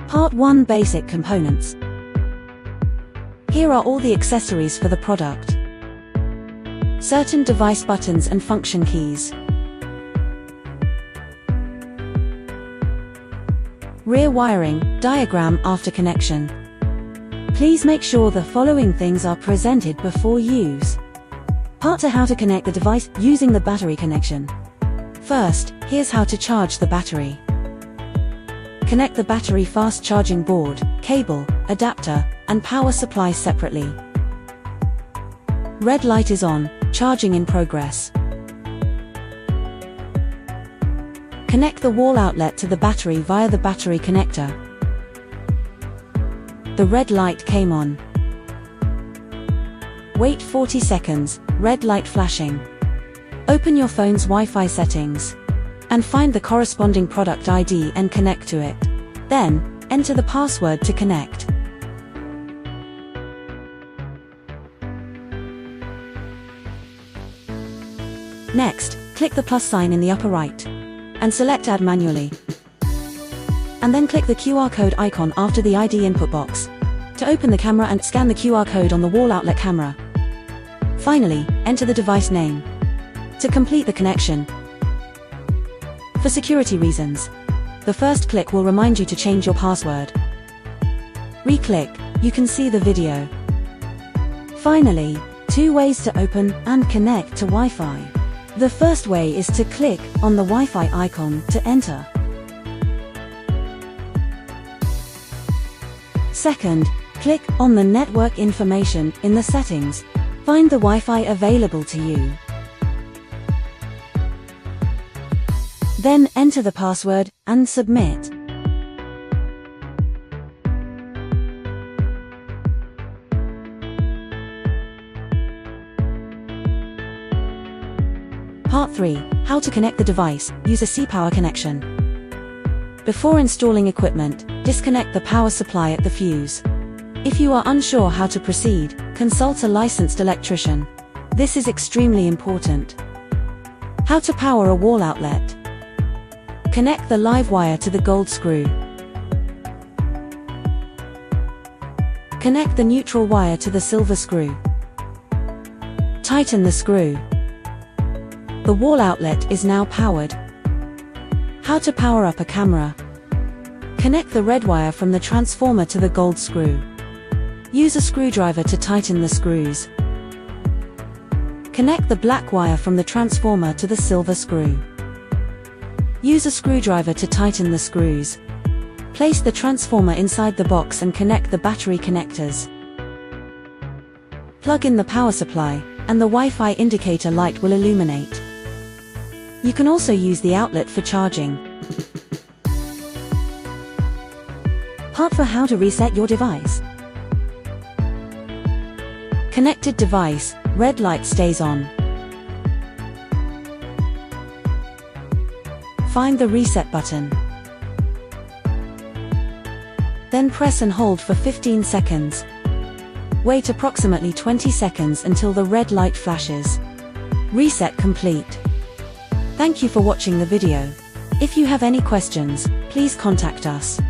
Part 1: Basic Components. Here are all the accessories for the product. Certain device buttons and function keys. Rear wiring diagram after connection. Please make sure the following things are presented before use. Part 2: How to connect the device using the battery connection. First, here's how to charge the battery. Connect the battery fast charging board, cable, adapter, and power supply separately. Red light is on, charging in progress. Connect the wall outlet to the battery via the battery connector. The red light came on. Wait 40 seconds, red light flashing. Open your phone's Wi-Fi settings and find the corresponding product ID and connect to it. Then, enter the password to connect. Next, click the plus sign in the upper right and select Add manually. And then click the QR code icon after the ID input box to open the camera and scan the QR code on the wall outlet camera. Finally, enter the device name to complete the connection. For security reasons, the first click will remind you to change your password. Re-click, you can see the video. Finally, 2 ways to open and connect to Wi-Fi. The first way is to click on the Wi-Fi icon to enter. Second, click on the network information in the settings. Find the Wi-Fi available to you. Then enter the password and submit. Part 3: How to connect the device. Use a C-power connection. Before installing equipment, disconnect the power supply at the fuse. If you are unsure how to proceed, consult a licensed electrician. This is extremely important. How to power a wall outlet. Connect the live wire to the gold screw. Connect the neutral wire to the silver screw. Tighten the screw. The wall outlet is now powered. How to power up a camera. Connect the red wire from the transformer to the gold screw. Use a screwdriver to tighten the screws. Connect the black wire from the transformer to the silver screw. Use a screwdriver to tighten the screws. Place the transformer inside the box and connect the battery connectors. Plug in the power supply, and the Wi-Fi indicator light will illuminate. You can also use the outlet for charging. Part 4: How to reset your device. Connected device, red light stays on. Find the reset button. Then press and hold for 15 seconds. Wait approximately 20 seconds until the red light flashes. Reset complete. Thank you for watching the video. If you have any questions, please contact us.